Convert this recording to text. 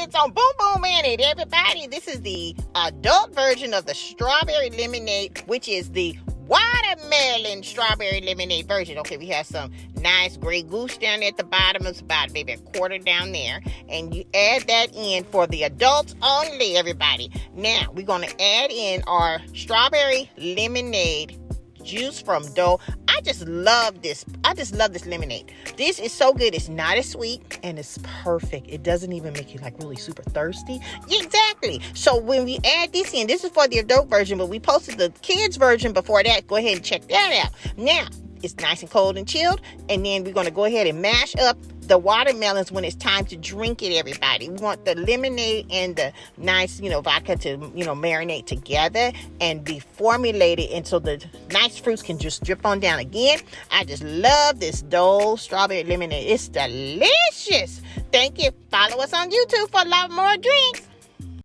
It's on Boom Boom Minute, everybody. This is the adult version of the strawberry lemonade, which is the watermelon strawberry lemonade version. Okay, we have some nice Grey Goose down there at the bottom. It's about maybe a quarter down there. And you add that in for the adults only, everybody. Now, we're going to add in our strawberry lemonade juice from Dole. I just love this lemonade. This is so good. It's not as sweet and it's perfect. It doesn't even make you like really super thirsty. Exactly. So when we add this in, this is for the adult version, but we posted the kids version before that. Go ahead and check that out. Now, it's nice and cold and chilled. And then we're going to go ahead and mash up the watermelons when it's time to drink it, everybody. We want the lemonade and the nice, vodka to, marinate together and be formulated until the nice fruits can just drip on down. Again, I just love this Dole strawberry lemonade. It's delicious. Thank you. Follow us on YouTube for a lot more drinks.